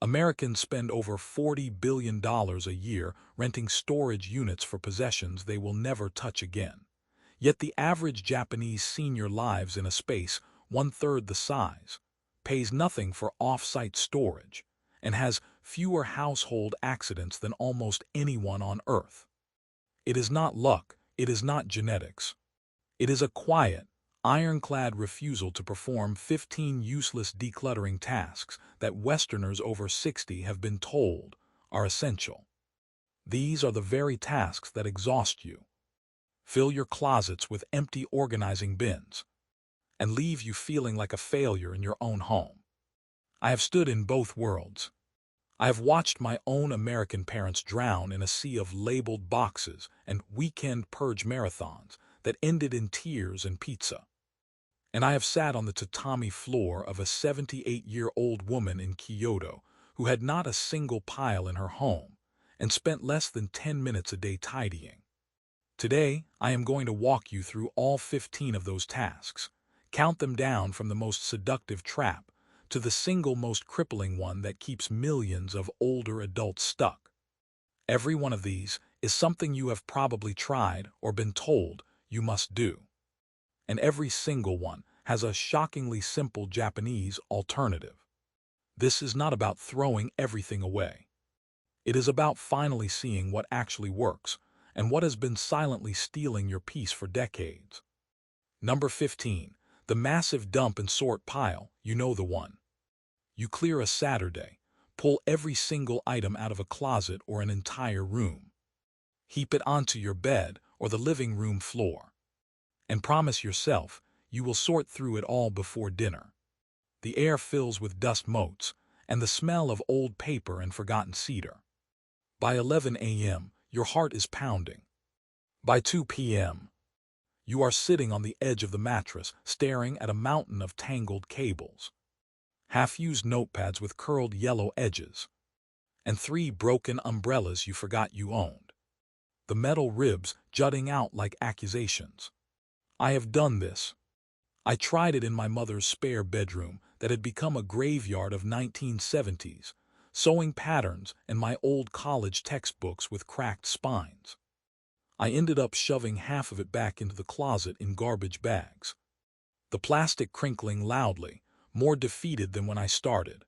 Americans spend over $40 billion a year renting storage units for possessions they will never touch again. Yet the average Japanese senior lives in a space one-third the size, pays nothing for off-site storage, and has fewer household accidents than almost anyone on Earth. It is not luck, it is not genetics. It is a quiet, ironclad refusal to perform 15 useless decluttering tasks that Westerners over 60 have been told are essential. These are the very tasks that exhaust you, fill your closets with empty organizing bins, and leave you feeling like a failure in your own home. I have stood in both worlds. I have watched my own American parents drown in a sea of labeled boxes and weekend purge marathons that ended in tears and pizza. And I have sat on the tatami floor of a 78-year-old woman in Kyoto who had not a single pile in her home and spent less than 10 minutes a day tidying. Today, I am going to walk you through all 15 of those tasks, count them down from the most seductive trap to the single most crippling one that keeps millions of older adults stuck. Every one of these is something you have probably tried or been told you must do. And every single one has a shockingly simple Japanese alternative. This is not about throwing everything away. It is about finally seeing what actually works and what has been silently stealing your peace for decades. Number 15. The massive dump and sort pile, you know the one. You clear a Saturday, pull every single item out of a closet or an entire room. Heap it onto your bed or the living room floor. And promise yourself you will sort through it all before dinner. The air fills with dust motes and the smell of old paper and forgotten cedar. By 11 a.m., your heart is pounding. By 2 p.m., you are sitting on the edge of the mattress staring at a mountain of tangled cables, half-used notepads with curled yellow edges, and 3 broken umbrellas you forgot you owned, the metal ribs jutting out like accusations. I have done this. I tried it in my mother's spare bedroom that had become a graveyard of 1970s, sewing patterns and my old college textbooks with cracked spines. I ended up shoving half of it back into the closet in garbage bags, the plastic crinkling loudly, more defeated than when I started.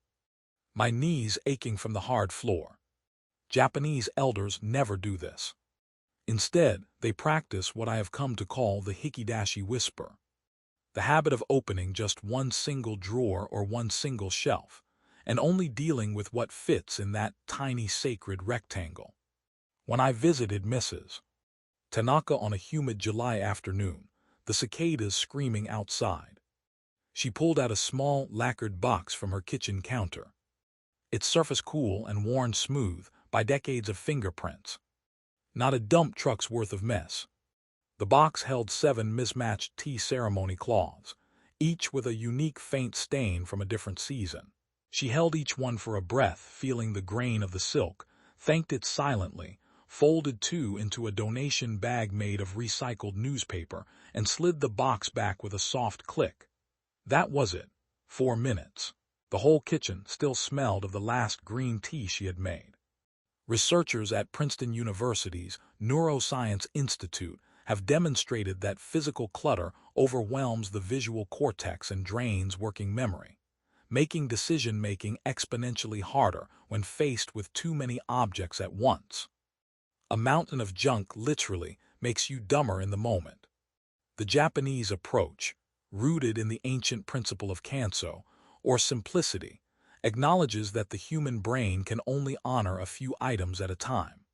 My knees aching from the hard floor. Japanese elders never do this. Instead, they practice what I have come to call the hiki-dashi whisper, the habit of opening just one single drawer or one single shelf, and only dealing with what fits in that tiny sacred rectangle. When I visited Mrs. Tanaka on a humid July afternoon, the cicadas screaming outside, she pulled out a small, lacquered box from her kitchen counter, its surface cool and worn smooth by decades of fingerprints. Not a dump truck's worth of mess. The box held 7 mismatched tea ceremony cloths, each with a unique faint stain from a different season. She held each one for a breath, feeling the grain of the silk, thanked it silently, folded 2 into a donation bag made of recycled newspaper, and slid the box back with a soft click. That was it. 4 minutes. The whole kitchen still smelled of the last green tea she had made. Researchers at Princeton University's Neuroscience Institute have demonstrated that physical clutter overwhelms the visual cortex and drains working memory, making decision-making exponentially harder when faced with too many objects at once. A mountain of junk literally makes you dumber in the moment. The Japanese approach, rooted in the ancient principle of kanso, or simplicity, acknowledges that the human brain can only honor a few items at a time.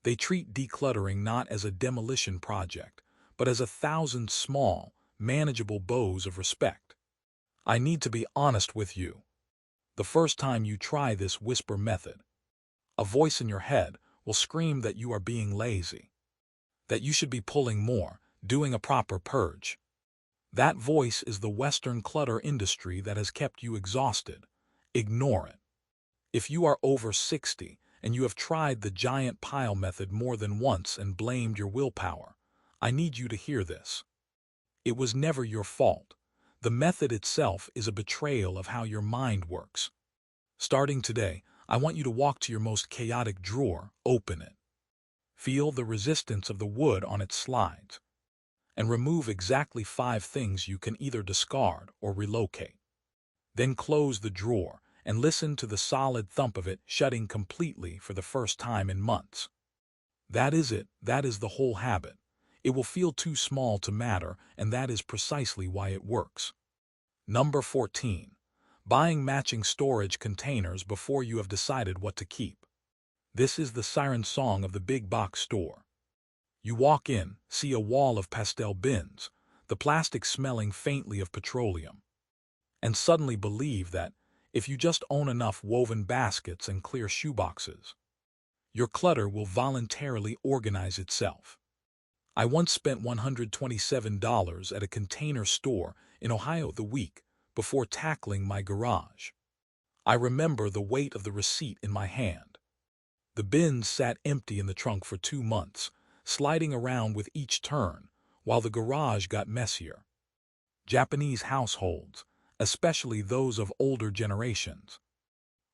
They treat decluttering not as a demolition project, but as 1,000 small, manageable bows of respect. I need to be honest with you. The first time you try this whisper method, a voice in your head will scream that you are being lazy, that you should be pulling more, doing a proper purge. That voice is the Western clutter industry that has kept you exhausted. Ignore it. If you are over 60 and you have tried the giant pile method more than once and blamed your willpower, I need you to hear this. It was never your fault. The method itself is a betrayal of how your mind works. Starting today, I want you to walk to your most chaotic drawer, open it. Feel the resistance of the wood on its slides, and remove exactly 5 things you can either discard or relocate. Then close the drawer and listen to the solid thump of it shutting completely for the first time in months. That is it. That is the whole habit. It will feel too small to matter, and that is precisely why it works. Number 14. Buying matching storage containers before you have decided what to keep. This is the siren song of the big box store. You walk in, see a wall of pastel bins, the plastic smelling faintly of petroleum, and suddenly believe that, if you just own enough woven baskets and clear shoeboxes, your clutter will voluntarily organize itself. I once spent $127 at a container store in Ohio the week before tackling my garage. I remember the weight of the receipt in my hand. The bins sat empty in the trunk for 2 months, sliding around with each turn, while the garage got messier. Japanese households, especially those of older generations,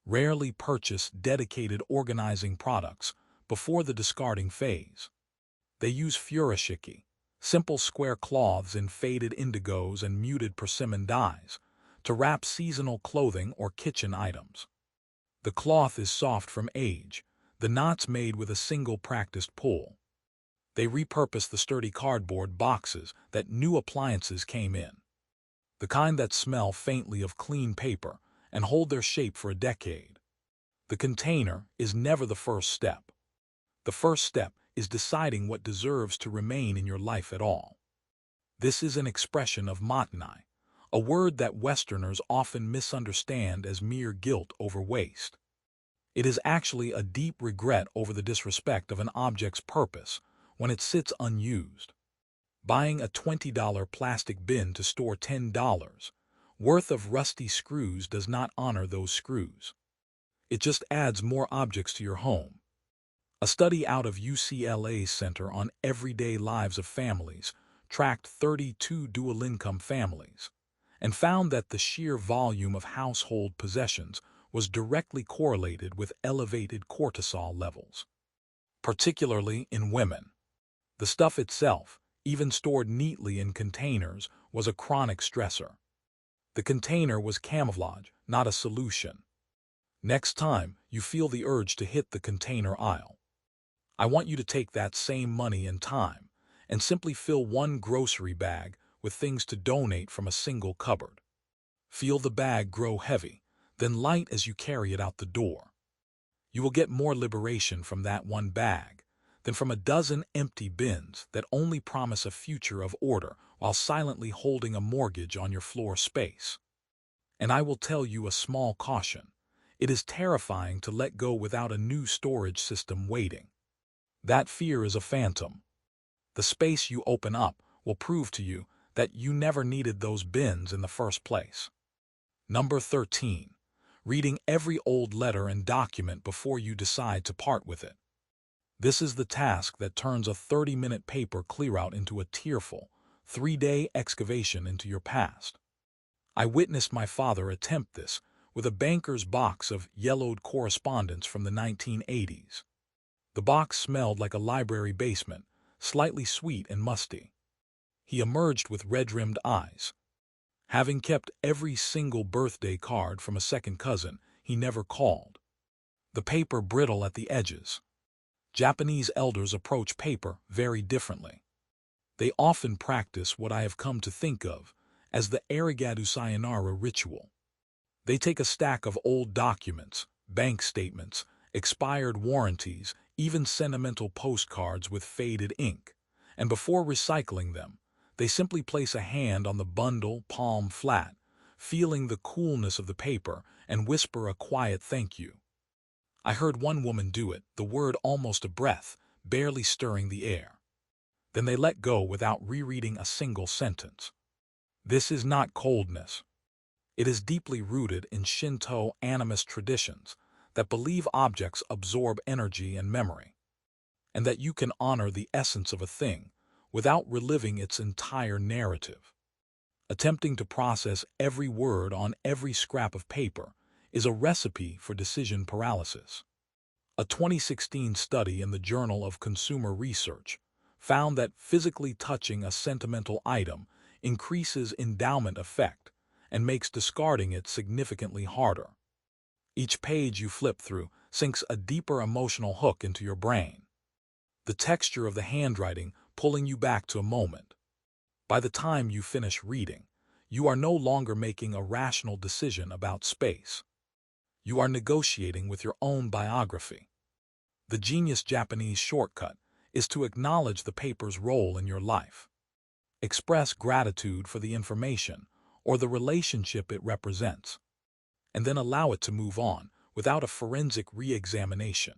rarely purchase dedicated organizing products before the discarding phase. They use furoshiki, simple square cloths in faded indigos and muted persimmon dyes, to wrap seasonal clothing or kitchen items. The cloth is soft from age, the knots made with a single practiced pull. They repurpose the sturdy cardboard boxes that new appliances came in, the kind that smell faintly of clean paper and hold their shape for a decade. The container is never the first step. The first step is deciding what deserves to remain in your life at all. This is an expression of matanai, a word that Westerners often misunderstand as mere guilt over waste. It is actually a deep regret over the disrespect of an object's purpose when it sits unused. Buying a $20 plastic bin to store $10 worth of rusty screws does not honor those screws. It just adds more objects to your home. A study out of UCLA's Center on Everyday Lives of Families tracked 32 dual-income families and found that the sheer volume of household possessions was directly correlated with elevated cortisol levels, particularly in women. The stuff itself, even stored neatly in containers, was a chronic stressor. The container was camouflage, not a solution. Next time you feel the urge to hit the container aisle, I want you to take that same money and time and simply fill one grocery bag with things to donate from a single cupboard. Feel the bag grow heavy, then light as you carry it out the door. You will get more liberation from that one bag than from a dozen empty bins that only promise a future of order while silently holding a mortgage on your floor space. And I will tell you a small caution. It is terrifying to let go without a new storage system waiting. That fear is a phantom. The space you open up will prove to you that you never needed those bins in the first place. Number 13. Reading every old letter and document before you decide to part with it. This is the task that turns a 30-minute paper clear-out into a tearful, 3-day excavation into your past. I witnessed my father attempt this with a banker's box of yellowed correspondence from the 1980s. The box smelled like a library basement, slightly sweet and musty. He emerged with red-rimmed eyes. Having kept every single birthday card from a second cousin he never called. The paper brittle at the edges. Japanese elders approach paper very differently. They often practice what I have come to think of as the arigato sayonara ritual. They take a stack of old documents, bank statements, expired warranties, even sentimental postcards with faded ink, and before recycling them, they simply place a hand on the bundle, palm flat, feeling the coolness of the paper, and whisper a quiet thank you. I heard one woman do it, the word almost a breath, barely stirring the air. Then they let go without rereading a single sentence. This is not coldness. It is deeply rooted in Shinto animist traditions that believe objects absorb energy and memory, and that you can honor the essence of a thing without reliving its entire narrative. Attempting to process every word on every scrap of paper is a recipe for decision paralysis. A 2016 study in the Journal of Consumer Research found that physically touching a sentimental item increases endowment effect and makes discarding it significantly harder. Each page you flip through sinks a deeper emotional hook into your brain, the texture of the handwriting pulling you back to a moment. By the time you finish reading, you are no longer making a rational decision about space. You are negotiating with your own biography. The genius Japanese shortcut is to acknowledge the paper's role in your life. Express gratitude for the information or the relationship it represents, and then allow it to move on without a forensic re-examination.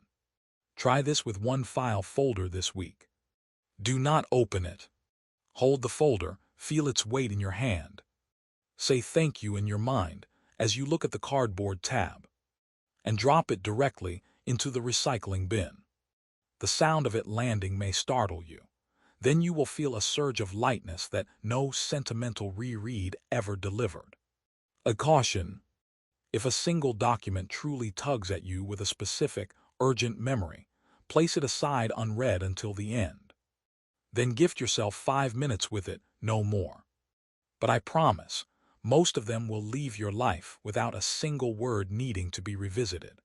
Try this with one file folder this week. Do not open it. Hold the folder, feel its weight in your hand. Say thank you in your mind as you look at the cardboard tab, and drop it directly into the recycling bin. The sound of it landing may startle you. Then you will feel a surge of lightness that no sentimental reread ever delivered. A caution: if a single document truly tugs at you with a specific, urgent memory, place it aside unread until the end. Then gift yourself 5 minutes with it, no more. But I promise, most of them will leave your life without a single word needing to be revisited.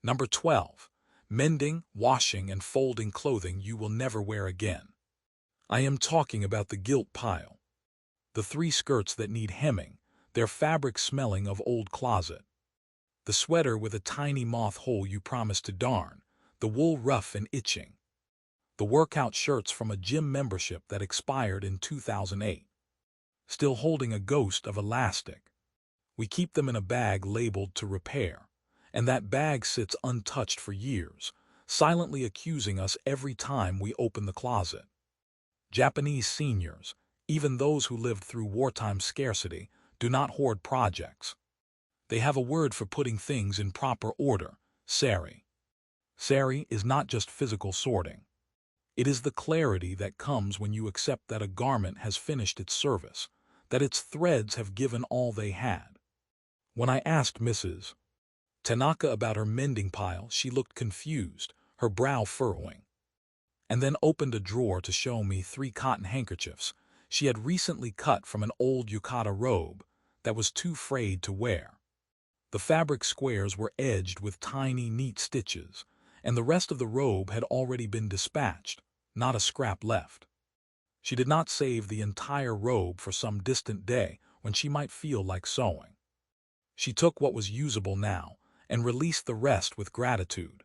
Number 12. Mending, washing, and folding clothing you will never wear again. I am talking about the guilt pile. The 3 skirts that need hemming, their fabric smelling of old closet. The sweater with a tiny moth hole you promised to darn, the wool rough and itching. The workout shirts from a gym membership that expired in 2008. Still holding a ghost of elastic. We keep them in a bag labeled to repair, and that bag sits untouched for years, silently accusing us every time we open the closet. Japanese seniors, even those who lived through wartime scarcity, do not hoard projects. They have a word for putting things in proper order: sari. Sari is not just physical sorting. It is the clarity that comes when you accept that a garment has finished its service, that its threads have given all they had. When I asked Mrs. Tanaka about her mending pile, she looked confused, her brow furrowing, and then opened a drawer to show me 3 cotton handkerchiefs she had recently cut from an old yukata robe that was too frayed to wear. The fabric squares were edged with tiny, neat stitches, and the rest of the robe had already been dispatched, not a scrap left. She did not save the entire robe for some distant day when she might feel like sewing. She took what was usable now and released the rest with gratitude.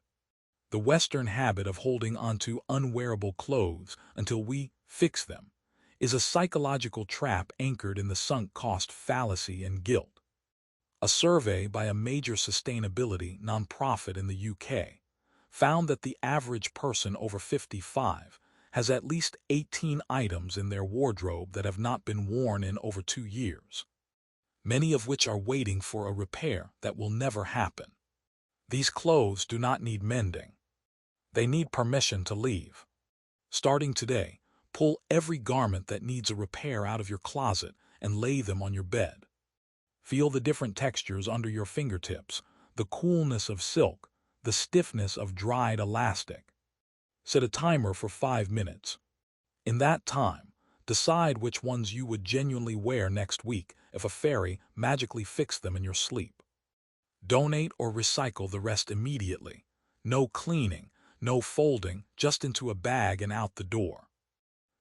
The Western habit of holding onto unwearable clothes until we fix them is a psychological trap anchored in the sunk cost fallacy and guilt. A survey by a major sustainability nonprofit in the UK found that the average person over 55 has at least 18 items in their wardrobe that have not been worn in over 2 years, many of which are waiting for a repair that will never happen. These clothes do not need mending. They need permission to leave. Starting today, pull every garment that needs a repair out of your closet and lay them on your bed. Feel the different textures under your fingertips, the coolness of silk, the stiffness of dried elastic. Set a timer for 5 minutes. In that time, decide which ones you would genuinely wear next week if a fairy magically fixed them in your sleep. Donate or recycle the rest immediately. No cleaning, no folding, just into a bag and out the door.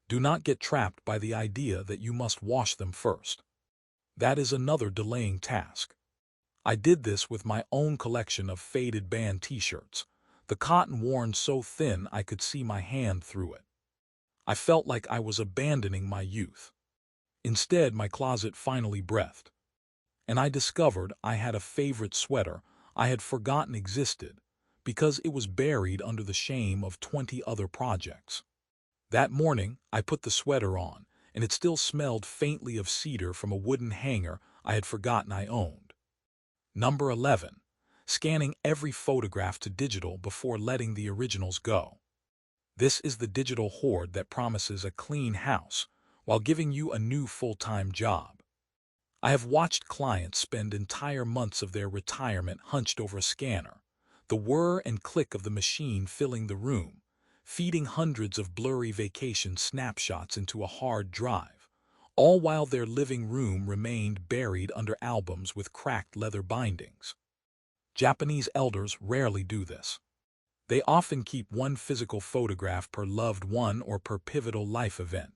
Do not get trapped by the idea that you must wash them first. That is another delaying task. I did this with my own collection of faded band t-shirts, the cotton worn so thin I could see my hand through it. I felt like I was abandoning my youth. Instead, my closet finally breathed, and I discovered I had a favorite sweater I had forgotten existed because it was buried under the shame of 20 other projects. That morning, I put the sweater on, and it still smelled faintly of cedar from a wooden hanger I had forgotten I owned. Number 11. Scanning every photograph to digital before letting the originals go. This is the digital hoard that promises a clean house while giving you a new full-time job. I have watched clients spend entire months of their retirement hunched over a scanner, the whir and click of the machine filling the room, feeding hundreds of blurry vacation snapshots into a hard drive, all while their living room remained buried under albums with cracked leather bindings. Japanese elders rarely do this. They often keep one physical photograph per loved one or per pivotal life event,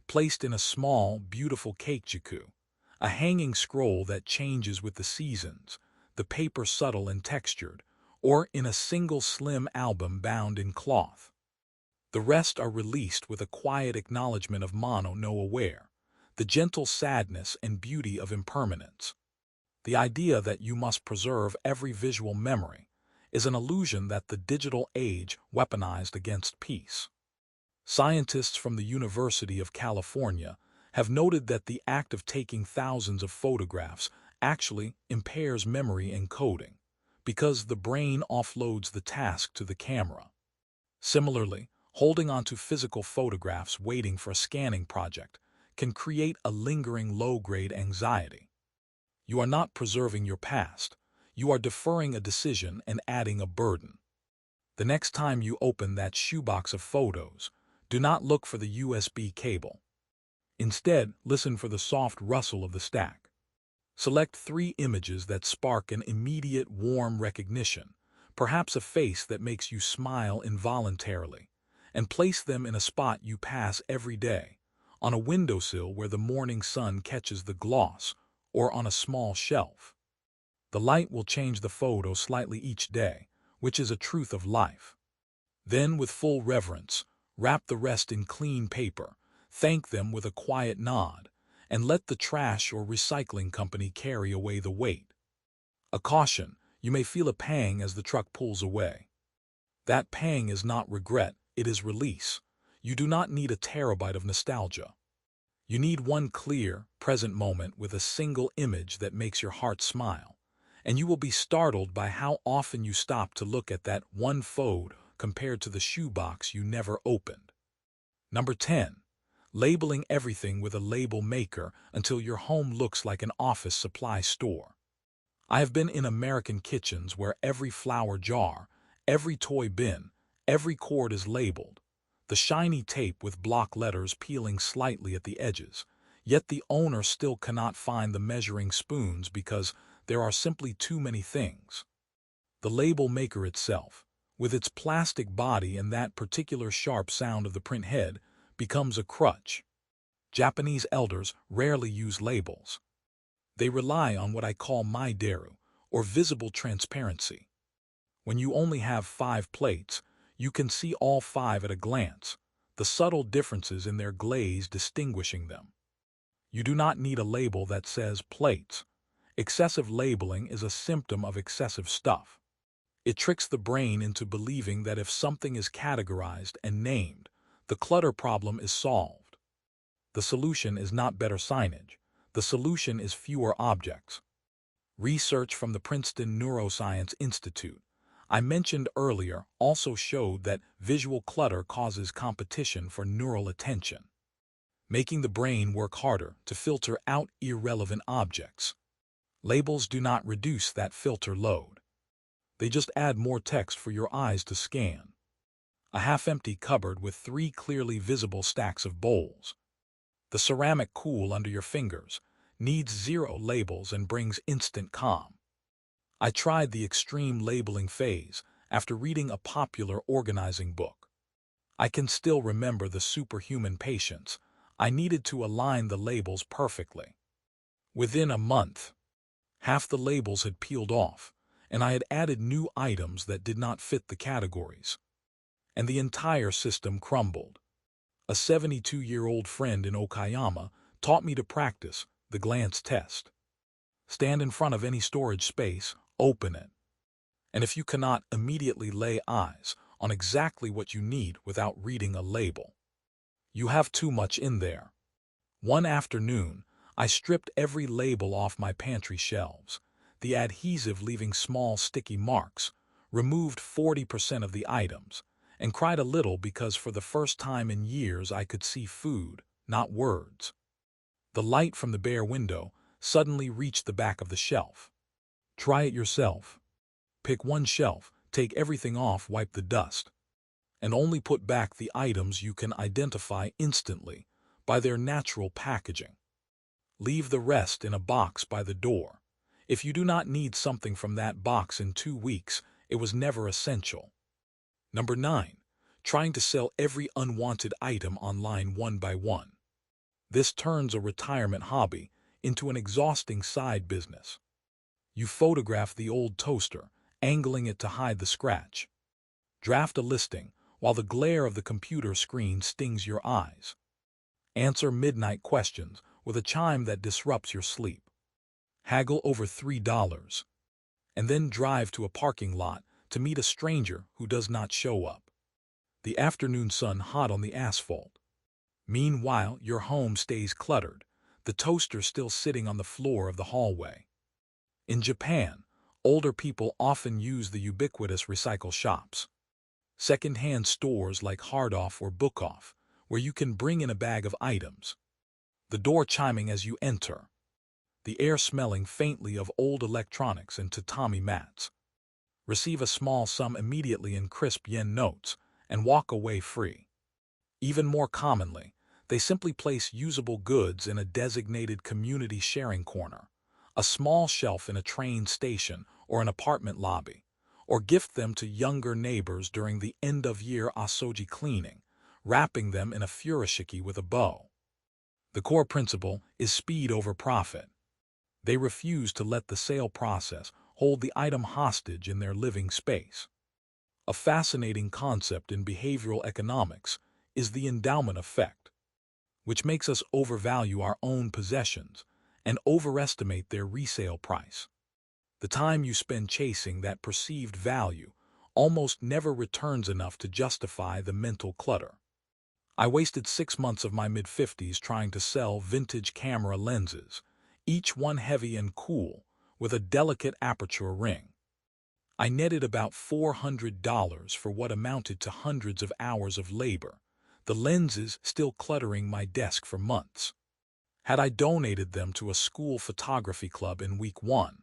placed in a small, beautiful kekiku, a hanging scroll that changes with the seasons, the paper subtle and textured, or in a single slim album bound in cloth. The rest are released with a quiet acknowledgement of mono no aware, the gentle sadness and beauty of impermanence. The idea that you must preserve every visual memory is an illusion that the digital age weaponized against peace. Scientists from the University of California have noted that the act of taking thousands of photographs actually impairs memory encoding, because the brain offloads the task to the camera. Similarly, holding onto physical photographs waiting for a scanning project can create a lingering low-grade anxiety. You are not preserving your past, you are deferring a decision and adding a burden. The next time you open that shoebox of photos, do not look for the USB cable. Instead, listen for the soft rustle of the stack. Select 3 images that spark an immediate warm recognition, perhaps a face that makes you smile involuntarily, and place them in a spot you pass every day, on a windowsill where the morning sun catches the gloss, or on a small shelf. The light will change the photo slightly each day, which is a truth of life. Then, with full reverence, wrap the rest in clean paper, thank them with a quiet nod, and let the trash or recycling company carry away the weight. A caution: you may feel a pang as the truck pulls away. That pang is not regret, it is release. You do not need a terabyte of nostalgia. You need one clear, present moment with a single image that makes your heart smile, and you will be startled by how often you stop to look at that one photo compared to the shoebox you never opened. Number 10. Labeling everything with a label maker until your home looks like an office supply store. I have been in American kitchens where every flour jar, every toy bin, every cord is labeled, the shiny tape with block letters peeling slightly at the edges, yet the owner still cannot find the measuring spoons because there are simply too many things. The label maker itself, with its plastic body and that particular sharp sound of the print head, becomes a crutch. Japanese elders rarely use labels. They rely on what I call maideru, or visible transparency. When you only have 5 plates, you can see all 5 at a glance, the subtle differences in their glaze distinguishing them. You do not need a label that says plates. Excessive labeling is a symptom of excessive stuff. It tricks the brain into believing that if something is categorized and named, the clutter problem is solved. The solution is not better signage. The solution is fewer objects. Research from the Princeton Neuroscience Institute I mentioned earlier also showed that visual clutter causes competition for neural attention, making the brain work harder to filter out irrelevant objects. Labels do not reduce that filter load. They just add more text for your eyes to scan. A half-empty cupboard with 3 clearly visible stacks of bowls. The ceramic cool under your fingers, needs 0 labels and brings instant calm. I tried the extreme labeling phase after reading a popular organizing book. I can still remember the superhuman patience. I needed to align the labels perfectly. Within a month, half the labels had peeled off, and I had added new items that did not fit the categories. And the entire system crumbled. A 72-year-old friend in Okayama taught me to practice the glance test. Stand in front of any storage space, open it. And if you cannot immediately lay eyes on exactly what you need without reading a label, you have too much in there. One afternoon, I stripped every label off my pantry shelves, the adhesive leaving small sticky marks, removed 40% of the items, and cried a little because for the first time in years I could see food, not words. The light from the bare window suddenly reach the back of the shelf. Try it yourself. Pick one shelf, take everything off, wipe the dust, and only put back the items you can identify instantly by their natural packaging. Leave the rest in a box by the door. If you do not need something from that box in 2 weeks, it was never essential. Number 9. Trying to sell every unwanted item online one by one. This turns a retirement hobby into an exhausting side business. You photograph the old toaster, angling it to hide the scratch. Draft a listing while the glare of the computer screen stings your eyes. Answer midnight questions with a chime that disrupts your sleep. Haggle over $3, and then drive to a parking lot to meet a stranger who does not show up. The afternoon sun hot on the asphalt. Meanwhile, your home stays cluttered, the toaster still sitting on the floor of the hallway. In Japan, older people often use the ubiquitous recycle shops. Second-hand stores like Hardoff or Bookoff, where you can bring in a bag of items. The door chiming as you enter. The air smelling faintly of old electronics and tatami mats. Receive a small sum immediately in crisp yen notes and walk away free. Even more commonly, they simply place usable goods in a designated community sharing corner, a small shelf in a train station or an apartment lobby, or gift them to younger neighbors during the end-of-year asoji cleaning, wrapping them in a furoshiki with a bow. The core principle is speed over profit. They refuse to let the sale process hold the item hostage in their living space. A fascinating concept in behavioral economics is the endowment effect, which makes us overvalue our own possessions and overestimate their resale price. The time you spend chasing that perceived value almost never returns enough to justify the mental clutter. I wasted 6 months of my mid-50s trying to sell vintage camera lenses, each one heavy and cool, with a delicate aperture ring. I netted about $400 for what amounted to hundreds of hours of labor, the lenses still cluttering my desk for months. Had I donated them to a school photography club in week 1,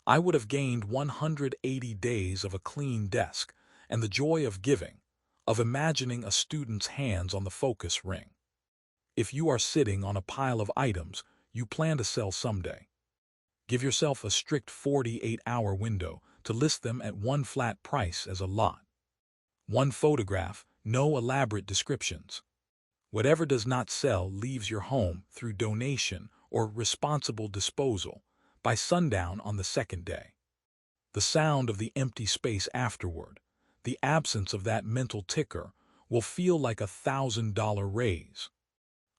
I would have gained 180 days of a clean desk and the joy of giving, of imagining a student's hands on the focus ring. If you are sitting on a pile of items you plan to sell someday, give yourself a strict 48-hour window to list them at one flat price as a lot. One photograph, no elaborate descriptions. Whatever does not sell leaves your home through donation or responsible disposal by sundown on the second day. The sound of the empty space afterward, the absence of that mental ticker, will feel like a $1,000 raise.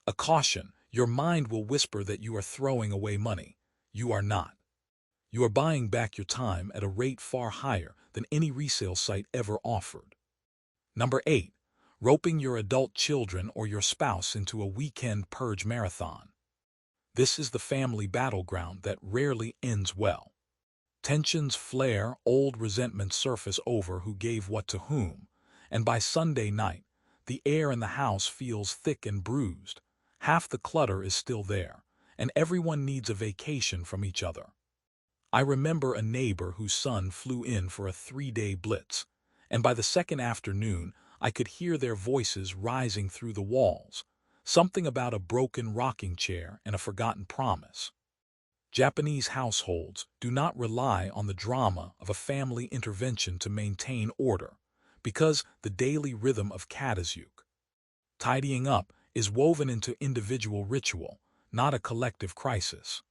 A caution: your mind will whisper that you are throwing away money. You are not. You are buying back your time at a rate far higher than any resale site ever offered. Number 8. Roping your adult children or your spouse into a weekend purge marathon. This is the family battleground that rarely ends well. Tensions flare, old resentments surface over who gave what to whom, and by Sunday night, the air in the house feels thick and bruised. Half the clutter is still there, and everyone needs a vacation from each other. I remember a neighbor whose son flew in for a 3-day blitz, and by the second afternoon, I could hear their voices rising through the walls, something about a broken rocking chair and a forgotten promise. Japanese households do not rely on the drama of a family intervention to maintain order, because the daily rhythm of katazuke, tidying up, is woven into individual ritual, not a collective crisis.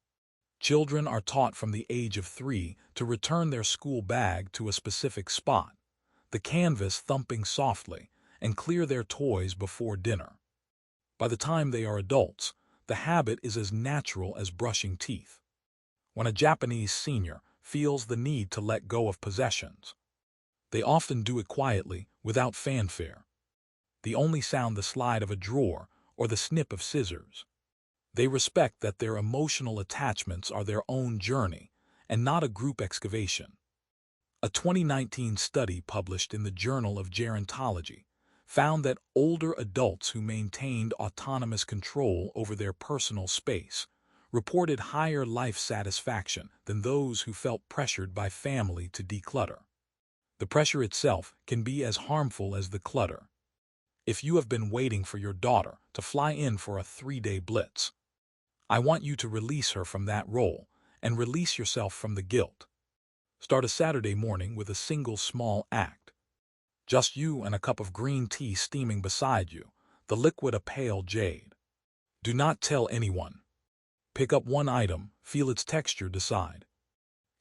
Children are taught from the age of 3 to return their school bag to a specific spot, the canvas thumping softly, and clear their toys before dinner. By the time they are adults, the habit is as natural as brushing teeth. When a Japanese senior feels the need to let go of possessions, they often do it quietly, without fanfare. The only sound the slide of a drawer or the snip of scissors. They respect that their emotional attachments are their own journey and not a group excavation. A 2019 study published in the Journal of Gerontology found that older adults who maintained autonomous control over their personal space reported higher life satisfaction than those who felt pressured by family to declutter. The pressure itself can be as harmful as the clutter. If you have been waiting for your daughter to fly in for a 3-day blitz, I want you to release her from that role and release yourself from the guilt. Start a Saturday morning with a single small act. Just you and a cup of green tea steaming beside you, the liquid a pale jade. Do not tell anyone. Pick up one item, feel its texture, decide.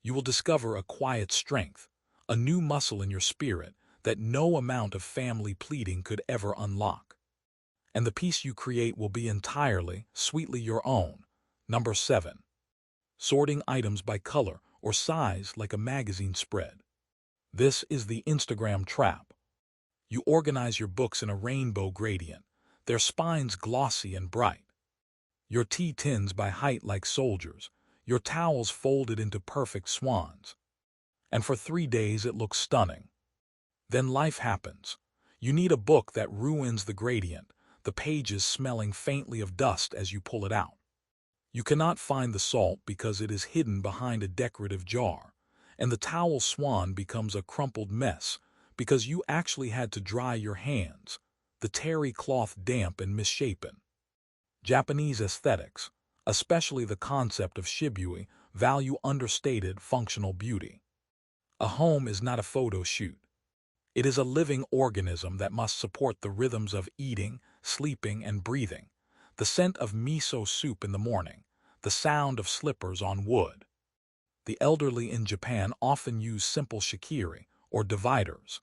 You will discover a quiet strength, a new muscle in your spirit that no amount of family pleading could ever unlock. And the peace you create will be entirely, sweetly your own. Number 7. Sorting items by color or size like a magazine spread. This is the Instagram trap. You organize your books in a rainbow gradient, their spines glossy and bright. Your tea tins by height like soldiers, your towels folded into perfect swans. And for 3 days it looks stunning. Then life happens. You need a book that ruins the gradient, the pages smelling faintly of dust as you pull it out. You cannot find the salt because it is hidden behind a decorative jar, and the towel swan becomes a crumpled mess because you actually had to dry your hands, the terry cloth damp and misshapen. Japanese aesthetics, especially the concept of shibui, value understated functional beauty. A home is not a photo shoot. It is a living organism that must support the rhythms of eating, sleeping, and breathing, the scent of miso soup in the morning, the sound of slippers on wood. The elderly in Japan often use simple shikiri, or dividers,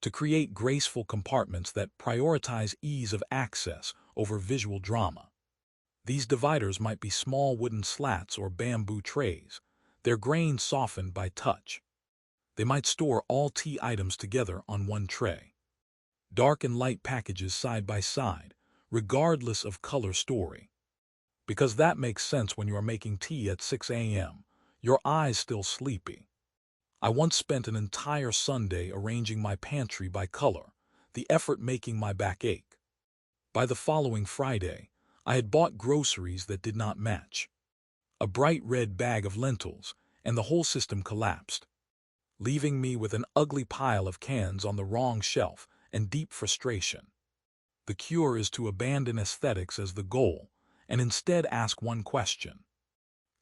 to create graceful compartments that prioritize ease of access over visual drama. These dividers might be small wooden slats or bamboo trays, their grain softened by touch. They might store all tea items together on one tray. Dark and light packages side by side, regardless of color story. Because that makes sense when you are making tea at 6 a.m., your eyes still sleepy. I once spent an entire Sunday arranging my pantry by color, the effort making my back ache. By the following Friday, I had bought groceries that did not match. A bright red bag of lentils, and the whole system collapsed, leaving me with an ugly pile of cans on the wrong shelf and deep frustration. The cure is to abandon aesthetics as the goal and instead ask one question.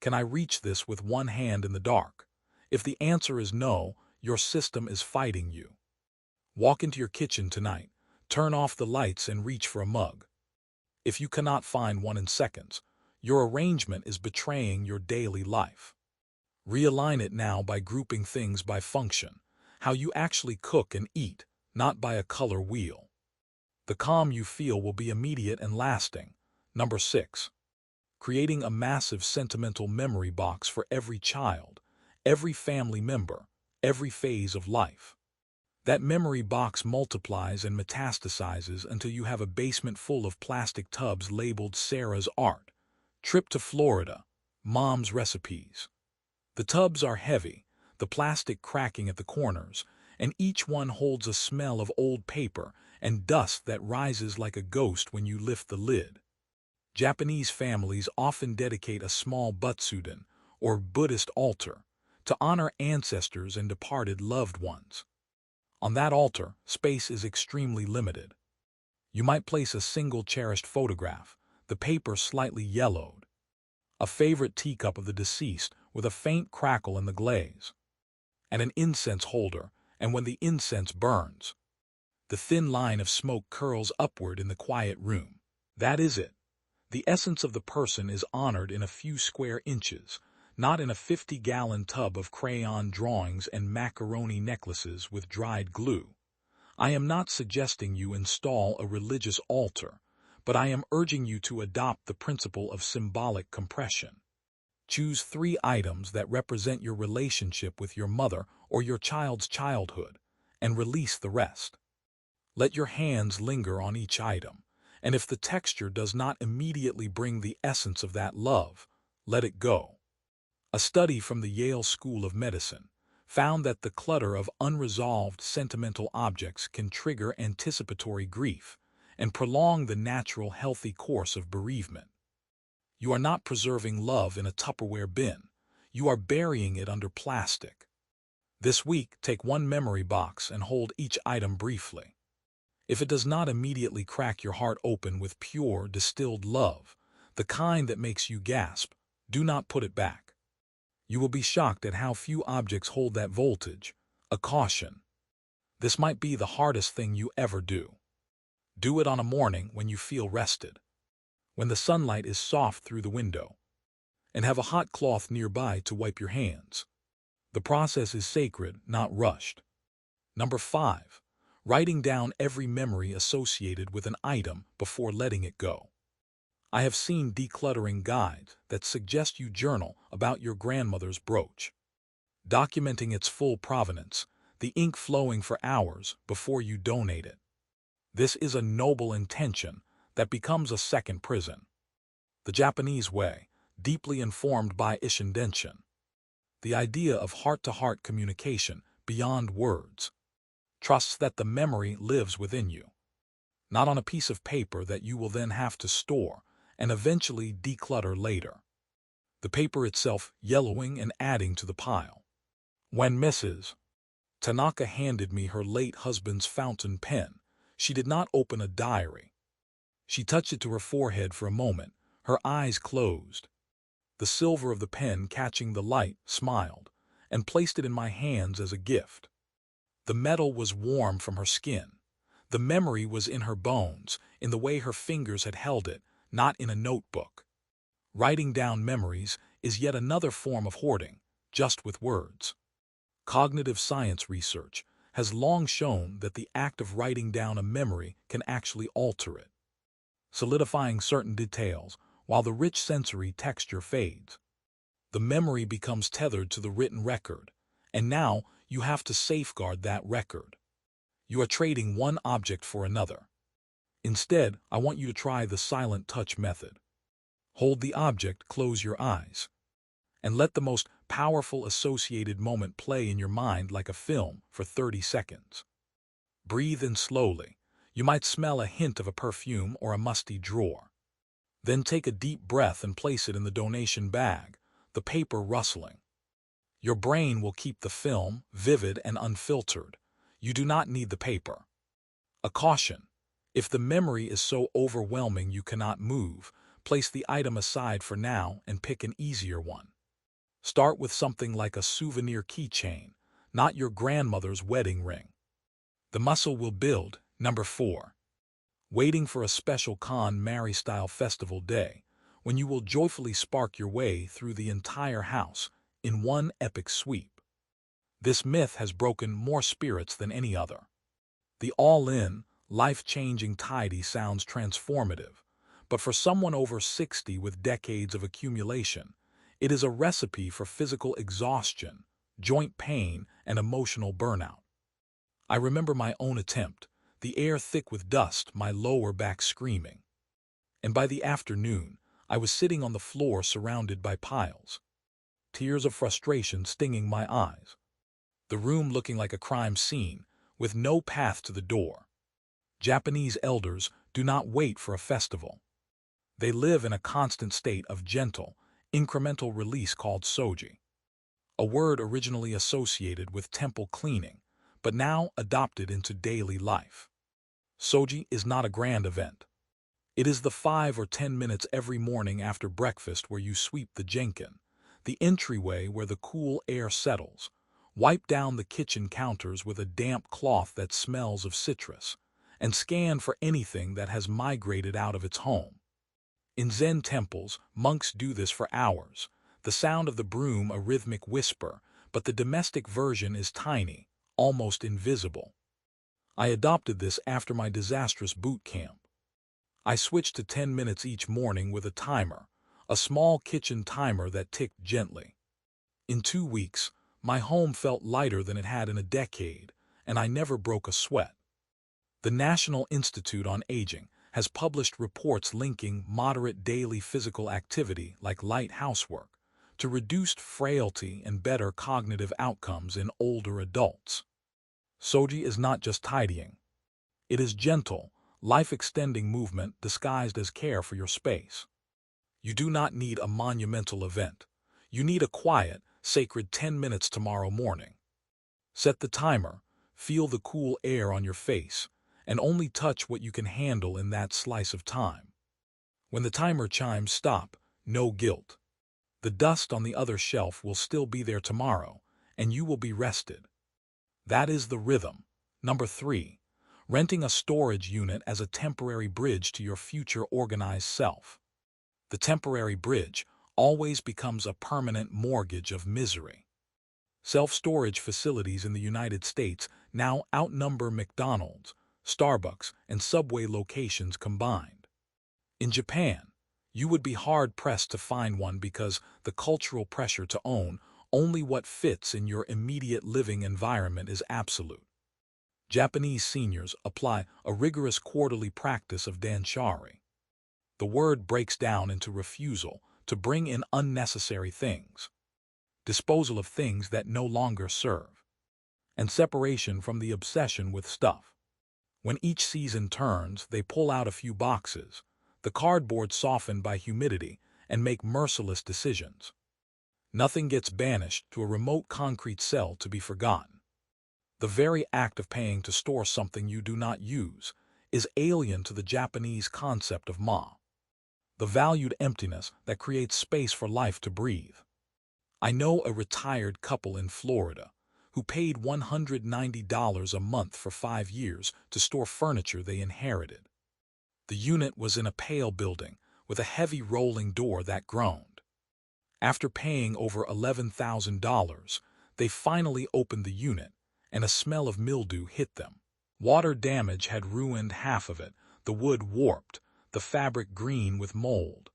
Can I reach this with one hand in the dark? If the answer is no, your system is fighting you. Walk into your kitchen tonight, turn off the lights and reach for a mug. If you cannot find one in seconds, your arrangement is betraying your daily life. Realign it now by grouping things by function, how you actually cook and eat, not by a color wheel. The calm you feel will be immediate and lasting. Number 6. Creating a massive sentimental memory box for every child, every family member, every phase of life. That memory box multiplies and metastasizes until you have a basement full of plastic tubs labeled Sarah's art, trip to Florida, mom's recipes. The tubs are heavy, the plastic cracking at the corners, and each one holds a smell of old paper and dust that rises like a ghost when you lift the lid. Japanese families often dedicate a small butsudan, or Buddhist altar, to honor ancestors and departed loved ones. On that altar, space is extremely limited. You might place a single cherished photograph, the paper slightly yellowed, a favorite teacup of the deceased with a faint crackle in the glaze, and an incense holder, and when the incense burns, the thin line of smoke curls upward in the quiet room. That is it. The essence of the person is honored in a few square inches, not in a 50-gallon tub of crayon drawings and macaroni necklaces with dried glue. I am not suggesting you install a religious altar, but I am urging you to adopt the principle of symbolic compression. Choose 3 items that represent your relationship with your mother or your child's childhood, and release the rest. Let your hands linger on each item, and if the texture does not immediately bring the essence of that love, let it go. A study from the Yale School of Medicine found that the clutter of unresolved sentimental objects can trigger anticipatory grief and prolong the natural healthy course of bereavement. You are not preserving love in a Tupperware bin. You are burying it under plastic. This week, take one memory box and hold each item briefly. If it does not immediately crack your heart open with pure, distilled love, the kind that makes you gasp, do not put it back. You will be shocked at how few objects hold that voltage. A caution. This might be the hardest thing you ever do. Do it on a morning when you feel rested, when the sunlight is soft through the window, and have a hot cloth nearby to wipe your hands. The process is sacred, not rushed. Number 5. Writing down every memory associated with an item before letting it go. I have seen decluttering guides that suggest you journal about your grandmother's brooch, documenting its full provenance, the ink flowing for hours before you donate it. This is a noble intention that becomes a second prison. The Japanese way, deeply informed by Ishindenshin. The idea of heart-to-heart communication beyond words. Trusts that the memory lives within you, not on a piece of paper that you will then have to store and eventually declutter later. The paper itself yellowing and adding to the pile. When Mrs. Tanaka handed me her late husband's fountain pen, she did not open a diary. She touched it to her forehead for a moment, her eyes closed. The silver of the pen catching the light, smiled, and placed it in my hands as a gift. The metal was warm from her skin. The memory was in her bones, in the way her fingers had held it, not in a notebook. Writing down memories is yet another form of hoarding, just with words. Cognitive science research has long shown that the act of writing down a memory can actually alter it, solidifying certain details while the rich sensory texture fades. The memory becomes tethered to the written record, and now you have to safeguard that record. You are trading one object for another. Instead, I want you to try the silent touch method. Hold the object, close your eyes, and let the most powerful associated moment play in your mind like a film for 30 seconds. Breathe in slowly. You might smell a hint of a perfume or a musty drawer. Then take a deep breath and place it in the donation bag, the paper rustling. Your brain will keep the film vivid and unfiltered. You do not need the paper. A caution. If the memory is so overwhelming you cannot move, place the item aside for now and pick an easier one. Start with something like a souvenir keychain, not your grandmother's wedding ring. The muscle will build. Number 4. Waiting for a special KonMari-style festival day, when you will joyfully spark your way through the entire house in one epic sweep. This myth has broken more spirits than any other. The all-in, life-changing tidy sounds transformative, but for someone over 60 with decades of accumulation, it is a recipe for physical exhaustion, joint pain, and emotional burnout. I remember my own attempt, the air thick with dust, my lower back screaming. And by the afternoon, I was sitting on the floor surrounded by piles, tears of frustration stinging my eyes. The room looking like a crime scene, with no path to the door. Japanese elders do not wait for a festival. They live in a constant state of gentle, incremental release called soji, a word originally associated with temple cleaning, but now adopted into daily life. Soji is not a grand event. It is the 5 or 10 minutes every morning after breakfast where you sweep the jenkin, the entryway where the cool air settles, wipe down the kitchen counters with a damp cloth that smells of citrus, and scan for anything that has migrated out of its home. In Zen temples, monks do this for hours, the sound of the broom a rhythmic whisper, but the domestic version is tiny, almost invisible. I adopted this after my disastrous boot camp. I switched to 10 minutes each morning with a timer, a small kitchen timer that ticked gently. In 2 weeks, my home felt lighter than it had in a decade, and I never broke a sweat. The National Institute on Aging has published reports linking moderate daily physical activity like light housework to reduced frailty and better cognitive outcomes in older adults. Soji is not just tidying. It is gentle, life-extending movement disguised as care for your space. You do not need a monumental event. You need a quiet, sacred 10 minutes tomorrow morning. Set the timer, feel the cool air on your face, and only touch what you can handle in that slice of time. When the timer chimes stop, no guilt. The dust on the other shelf will still be there tomorrow, and you will be rested. That is the rhythm. Number 3. Renting a storage unit as a temporary bridge to your future organized self. The temporary bridge always becomes a permanent mortgage of misery. Self-storage facilities in the United States now outnumber McDonald's, Starbucks, and Subway locations combined. In Japan, you would be hard-pressed to find one because the cultural pressure to own only what fits in your immediate living environment is absolute. Japanese seniors apply a rigorous quarterly practice of danshari. The word breaks down into refusal to bring in unnecessary things, disposal of things that no longer serve, and separation from the obsession with stuff. When each season turns, they pull out a few boxes, the cardboard softened by humidity, and make merciless decisions. Nothing gets banished to a remote concrete cell to be forgotten. The very act of paying to store something you do not use is alien to the Japanese concept of the valued emptiness that creates space for life to breathe. I know a retired couple in Florida who paid $190 a month for 5 years to store furniture they inherited. The unit was in a pale building with a heavy rolling door that groaned. After paying over $11,000, they finally opened the unit, and a smell of mildew hit them. Water damage had ruined half of it, the wood warped, the fabric green with mold.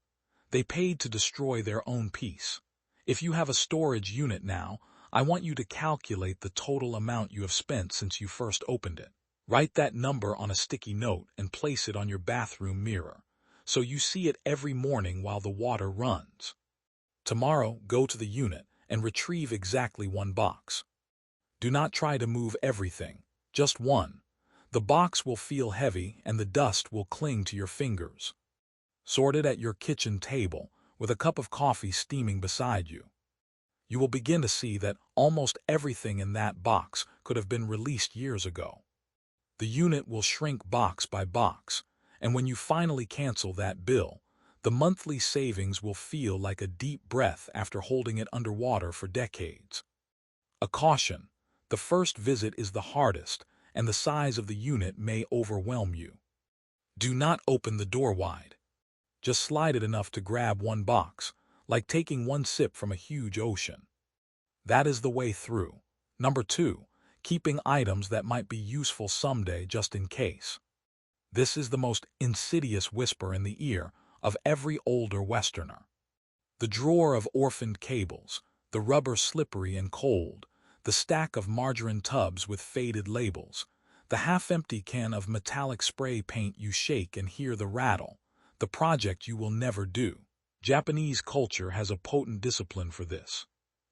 They paid to destroy their own peace. If you have a storage unit now, I want you to calculate the total amount you have spent since you first opened it. Write that number on a sticky note and place it on your bathroom mirror, so you see it every morning while the water runs. Tomorrow, go to the unit and retrieve exactly 1 box. Do not try to move everything, just one. The box will feel heavy and the dust will cling to your fingers. Sort it at your kitchen table with a cup of coffee steaming beside you. You will begin to see that almost everything in that box could have been released years ago. The unit will shrink box by box, and when you finally cancel that bill, the monthly savings will feel like a deep breath after holding it underwater for decades. A caution: the first visit is the hardest, and the size of the unit may overwhelm you. Do not open the door wide. Just slide it enough to grab 1 box, like taking 1 sip from a huge ocean. That is the way through. Number 2. Keeping items that might be useful someday just in case. This is the most insidious whisper in the ear of every older Westerner. The drawer of orphaned cables, the rubber slippery and cold, the stack of margarine tubs with faded labels, the half-empty can of metallic spray paint you shake and hear the rattle, the project you will never do. Japanese culture has a potent discipline for this.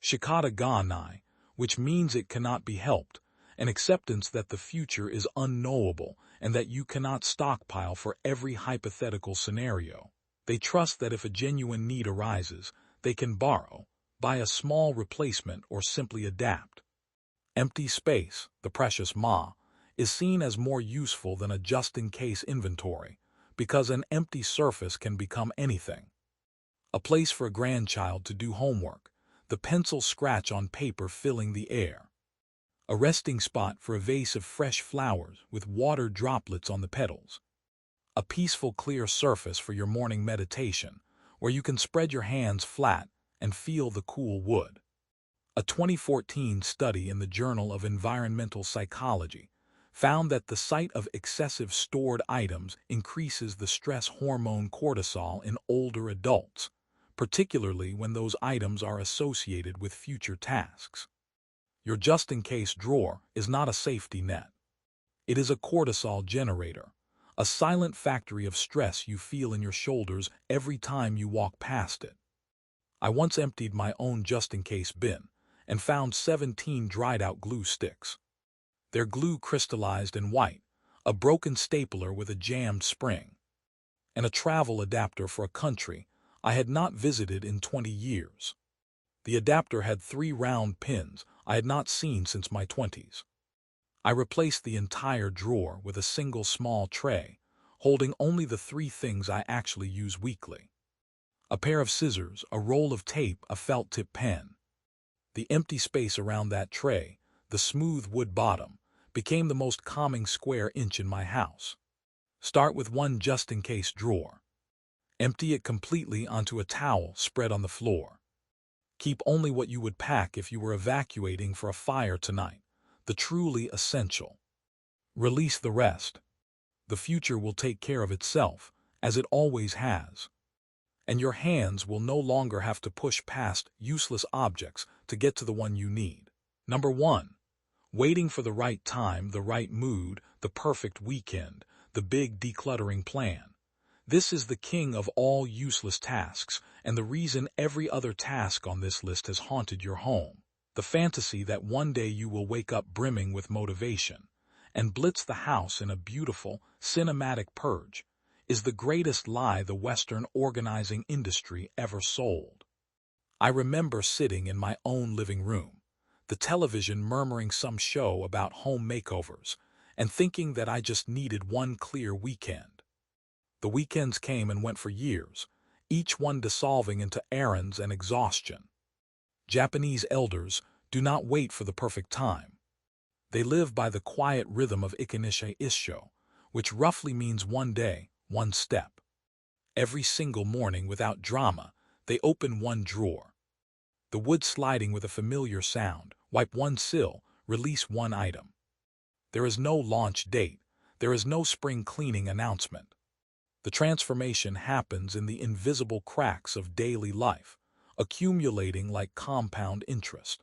Shikata ga nai, which means it cannot be helped, an acceptance that the future is unknowable and that you cannot stockpile for every hypothetical scenario. They trust that if a genuine need arises, they can borrow, buy a small replacement, or simply adapt. Empty space, the precious is seen as more useful than a just-in-case inventory, because an empty surface can become anything. A place for a grandchild to do homework, the pencil scratch on paper filling the air. A resting spot for a vase of fresh flowers with water droplets on the petals. A peaceful, clear surface for your morning meditation, where you can spread your hands flat and feel the cool wood. A 2014 study in the Journal of Environmental Psychology found that the sight of excessive stored items increases the stress hormone cortisol in older adults, particularly when those items are associated with future tasks. Your just-in-case drawer is not a safety net. It is a cortisol generator, a silent factory of stress you feel in your shoulders every time you walk past it. I once emptied my own just-in-case bin and found 17 dried-out glue sticks. Their glue crystallized in white, a broken stapler with a jammed spring, and a travel adapter for a country I had not visited in 20 years. The adapter had 3 round pins I had not seen since my 20s. I replaced the entire drawer with a single small tray, holding only the 3 things I actually use weekly. A pair of scissors, a roll of tape, a felt-tip pen. The empty space around that tray, the smooth wood bottom, became the most calming square inch in my house. Start with one just-in-case drawer. Empty it completely onto a towel spread on the floor. Keep only what you would pack if you were evacuating for a fire tonight, the truly essential. Release the rest. The future will take care of itself, as it always has. And your hands will no longer have to push past useless objects to get to the one you need. Number 1. Waiting for the right time, the right mood, the perfect weekend, the big decluttering plan. This is the king of all useless tasks, and the reason every other task on this list has haunted your home. The fantasy that one day you will wake up brimming with motivation and blitz the house in a beautiful, cinematic purge is the greatest lie the Western organizing industry ever sold. I remember sitting in my own living room, the television murmuring some show about home makeovers, and thinking that I just needed one clear weekend. The weekends came and went for years, each one dissolving into errands and exhaustion. Japanese elders do not wait for the perfect time. They live by the quiet rhythm of ikanishi issho, which roughly means one day, one step. Every single morning, without drama, they open one drawer. The wood sliding with a familiar sound, wipe one sill, release one item. There is no launch date. There is no spring cleaning announcement. The transformation happens in the invisible cracks of daily life, accumulating like compound interest.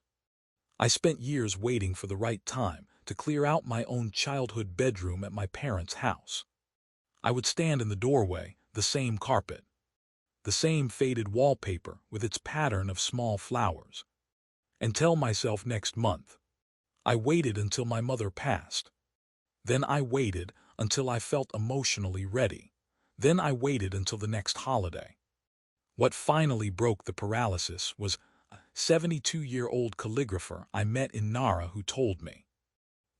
I spent years waiting for the right time to clear out my own childhood bedroom at my parents' house. I would stand in the doorway, the same carpet, the same faded wallpaper with its pattern of small flowers, and tell myself next month. I waited until my mother passed. Then I waited until I felt emotionally ready. Then I waited until the next holiday. What finally broke the paralysis was a 72-year-old calligrapher I met in Nara who told me,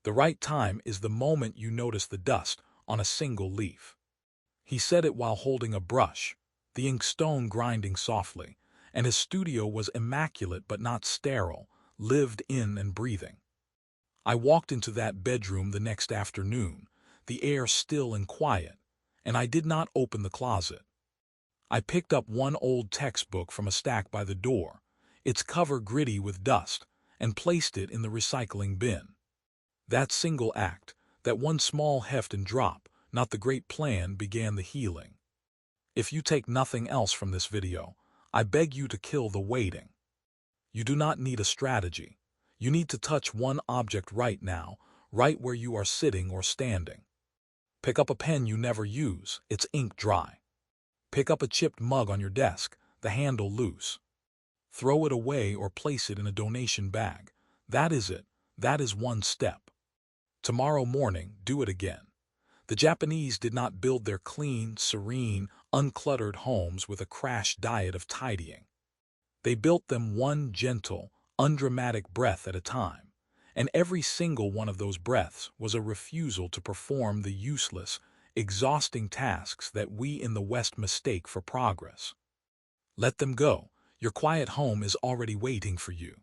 "The right time is the moment you notice the dust on a single leaf." He said it while holding a brush, the inkstone grinding softly, and his studio was immaculate but not sterile, lived in and breathing. I walked into that bedroom the next afternoon, the air still and quiet, and I did not open the closet. I picked up one old textbook from a stack by the door, its cover gritty with dust, and placed it in the recycling bin. That single act, that one small heft and drop, not the great plan, began the healing. If you take nothing else from this video, I beg you to kill the waiting. You do not need a strategy. You need to touch one object right now, right where you are sitting or standing. Pick up a pen you never use, its ink dry. Pick up a chipped mug on your desk, the handle loose. Throw it away or place it in a donation bag. That is it. That is one step. Tomorrow morning, do it again. The Japanese did not build their clean, serene, uncluttered homes with a crash diet of tidying. They built them one gentle, undramatic breath at a time, and every single one of those breaths was a refusal to perform the useless, exhausting tasks that we in the West mistake for progress. Let them go. Your quiet home is already waiting for you.